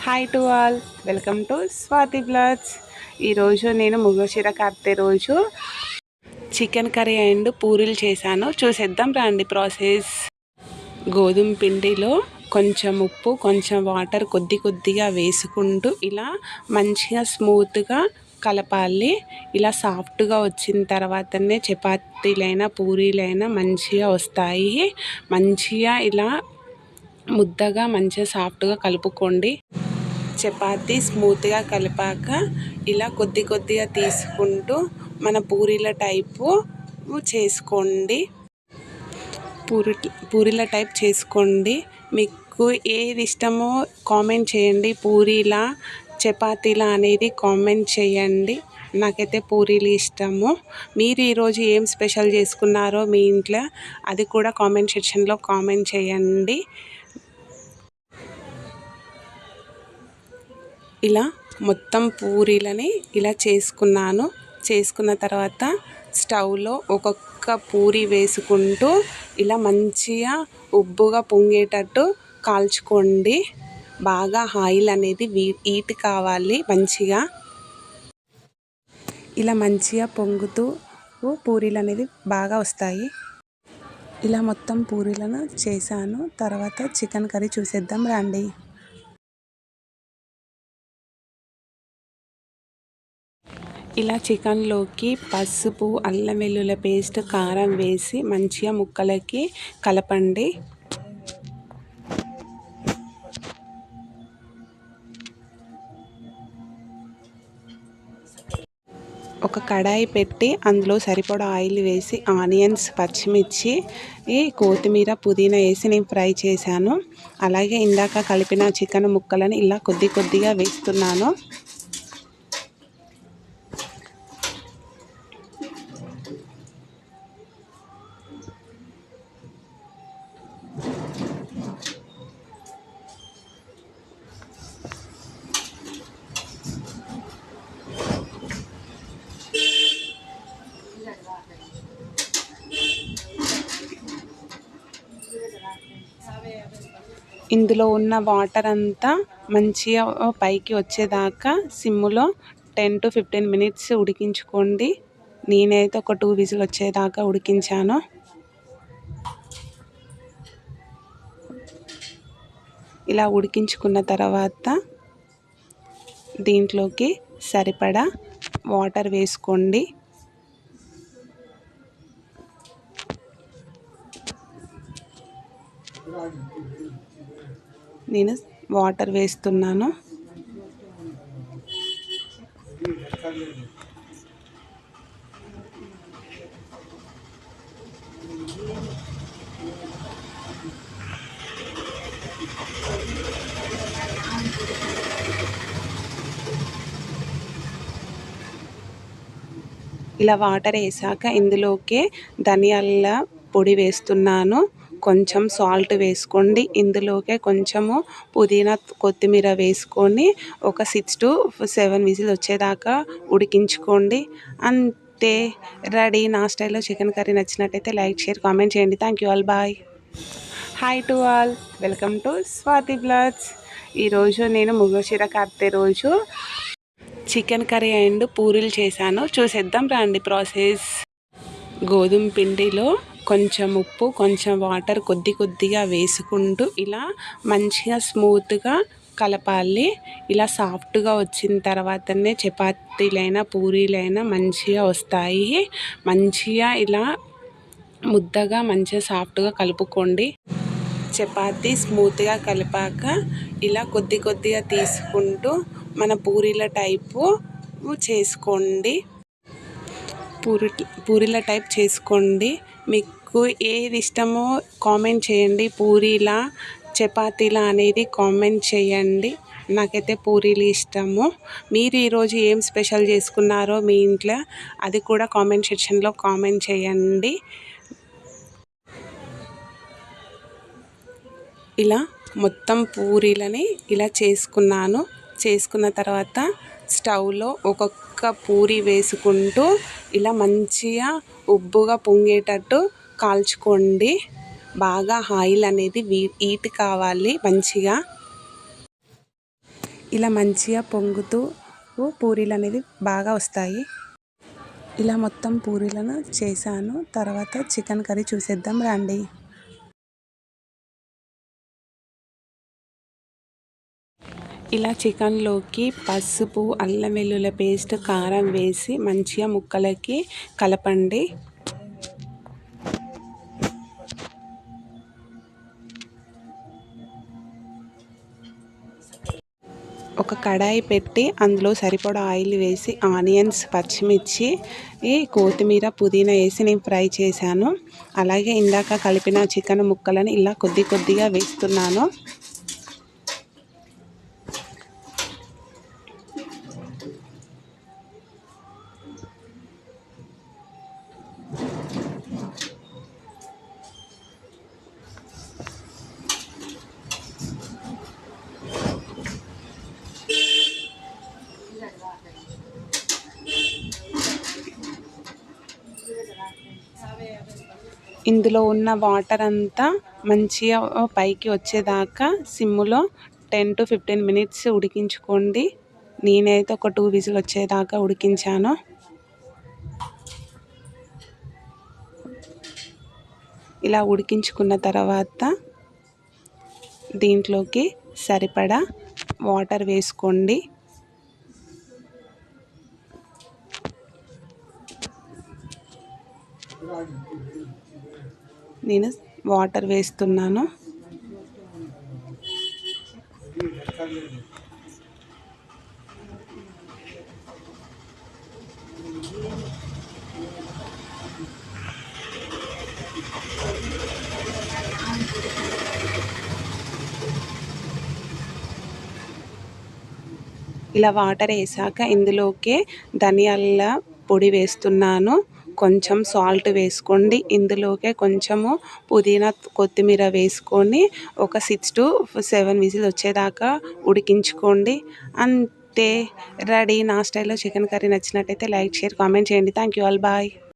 Hi to all, welcome to Swathi blogs. ఈరోజు నేను మృగశిర కార్తె రోజు చికెన్ కర్రీ అండ్ పూరీలు చేశాను. చూసేద్దాం రండి ప్రాసెస్. గోధుమ పిండిలో కొంచెం ఉప్పు, కొంచెం వాటర్ కొద్దిగా వేసుకుంటూ ఇలా మంచిగా స్మూత్గా కలపాలి. ఇలా సాఫ్ట్గా వచ్చిన తర్వాతనే చపాతీలైనా పూరీలైనా మంచిగా వస్తాయి. మంచిగా ఇలా ముద్దగా మంచిగా సాఫ్ట్గా కలుపుకోండి. చపాతీ స్మూత్గా కలిపాక ఇలా కొద్దిగా తీసుకుంటూ మన పూరీల టైపు చేసుకోండి. పూరీల టైప్ చేసుకోండి. మీకు ఏది ఇష్టమో కామెంట్ చేయండి. పూరీలా చపాతీలా అనేది కామెంట్ చేయండి. నాకైతే పూరీలు ఇష్టము. మీరు ఈరోజు ఏం స్పెషల్ చేసుకున్నారో మీ ఇంట్లో అది కూడా కామెంట్ సెక్షన్లో కామెంట్ చేయండి. ఇలా మొత్తం పూరీలని ఇలా చేసుకున్న తర్వాత స్టవ్లో ఒక్కొక్క పూరి వేసుకుంటూ ఇలా మంచిగా ఉబ్బుగా పొంగేటట్టు కాల్చుకోండి. బాగా ఆయిల్ అనేది హీట్ కావాలి. మంచిగా ఇలా మంచిగా పొంగుతూ పూరీలు అనేది బాగా వస్తాయి. ఇలా మొత్తం పూరీలను చేశాను. తర్వాత చికెన్ కర్రీ చూసేద్దాం రండి. ఇలా చికెన్లోకి పసుపు, అల్లం వెల్లుల్లి పేస్ట్, కారం వేసి మంచిగా ముక్కలకి కలపండి. ఒక కడాయి పెట్టి అందులో సరిపడా ఆయిల్ వేసి ఆనియన్స్, పచ్చిమిర్చి, కొత్తిమీర, పుదీనా వేసి నేను ఫ్రై చేశాను. అలాగే ఇందాక కలిపిన చికెన్ ముక్కలను ఇలా కొద్దిగా వేస్తున్నాను. ఇందులో ఉన్న వాటర్ అంతా మంచిగా పైకి వచ్చేదాకా సిమ్ములో 10 to 15 minutes ఉడికించుకోండి. నేనైతే ఒక 2 విజిల్ వచ్చేదాకా ఉడికించాను. ఇలా ఉడికించుకున్న తర్వాత దీంట్లోకి సరిపడా వాటర్ వేసుకోండి. నేను వాటర్ వేస్తున్నాను. ఇలా వాటర్ వేసాక ఇందులోకి ధనియాల పొడి వేస్తున్నాను. కొంచెం సాల్ట్ వేసుకోండి. ఇందులోకే కొంచెము పుదీనా, కొత్తిమీర వేసుకొని ఒక 6 to 7 విజిల్ వచ్చేదాకా ఉడికించుకోండి. అంతే, రెడీ. నా స్టైల్లో చికెన్ కర్రీ నచ్చినట్టయితే లైక్, షేర్, కామెంట్ చేయండి. Thank you all, bye. Hi to all, welcome to Swathi blogs. ఈరోజు నేను మృగశిర కార్తె రోజు చికెన్ కర్రీ అండ్ పూరీలు చేశాను. చూసేద్దాం రండి ప్రాసెస్. గోధుమ పిండిలో కొంచెం ఉప్పు, కొంచెం వాటర్ కొద్దిగా వేసుకుంటూ ఇలా మంచిగా స్మూత్గా కలపాలి. ఇలా సాఫ్ట్గా వచ్చిన తర్వాతనే చపాతీలైనా పూరీలైనా మంచిగా వస్తాయి. మంచిగా ఇలా ముద్దగా మంచిగా సాఫ్ట్గా కలుపుకోండి. చపాతీ స్మూత్గా కలిపాక ఇలా కొద్దిగా తీసుకుంటూ మన పూరీల టైపు చేసుకోండి. పూరీల టైప్ చేసుకోండి. మీకు ఏది ఇష్టమో కామెంట్ చేయండి. పూరీలా చపాతీలా అనేది కామెంట్ చేయండి. నాకైతే పూరీలు ఇష్టము. మీరు ఈరోజు ఏం స్పెషల్ చేసుకున్నారో మీ ఇంట్లో అది కూడా కామెంట్ సెక్షన్లో కామెంట్ చేయండి. ఇలా మొత్తం పూరీలని ఇలా చేసుకున్న తర్వాత స్టవ్లో ఒక్కొక్క పూరి వేసుకుంటూ ఇలా మంచిగా ఉబ్బుగా పొంగేటట్టు కాల్చుకోండి. బాగా ఆయిల్ అనేది హీట్ కావాలి. మంచిగా ఇలా మంచిగా పొంగుతూ పూరీలు అనేది బాగా వస్తాయి. ఇలా మొత్తం పూరీలను చేశాను. తర్వాత చికెన్ కర్రీ చూసేద్దాం రండి. ఇలా చికెన్లోకి పసుపు, అల్లం వెల్లుల్లి పేస్ట్, కారం వేసి మంచిగా ముక్కలకి కలపండి. ఒక కడాయి పెట్టి అందులో సరిపడా ఆయిల్ వేసి ఆనియన్స్, పచ్చిమిర్చి, కొత్తిమీర, పుదీనా వేసి నేను ఫ్రై చేశాను. అలాగే ఇందాక కలిపిన చికెన్ ముక్కలను ఇలా కొద్దిగా వేస్తున్నాను. ఇందులో ఉన్న వాటర్ అంతా మంచిగా పైకి వచ్చేదాకా సిమ్లో 10 to 15 minutes ఉడికించుకోండి. నేనైతే ఒక 2 విజిల్ వచ్చేదాకా ఉడికించాను. ఇలా ఉడికించుకున్న తర్వాత దీంట్లోకి సరిపడా వాటర్ వేసుకోండి. నేను వాటర్ వేస్తున్నాను. ఇలా వాటర్ వేసాక ఇందులోకి ధనియాల పొడి వేస్తున్నాను. కొంచెం సాల్ట్ వేసుకోండి. ఇందులోకే కొంచెము పుదీనా, కొత్తిమీర వేసుకొని ఒక 6 to 7 విజిల్ వచ్చేదాకా ఉడికించుకోండి. అంతే, రెడీ. నా స్టైల్లో చికెన్ కర్రీ నచ్చినట్టయితే లైక్, షేర్, కామెంట్ చేయండి. Thank you all. బాయ్.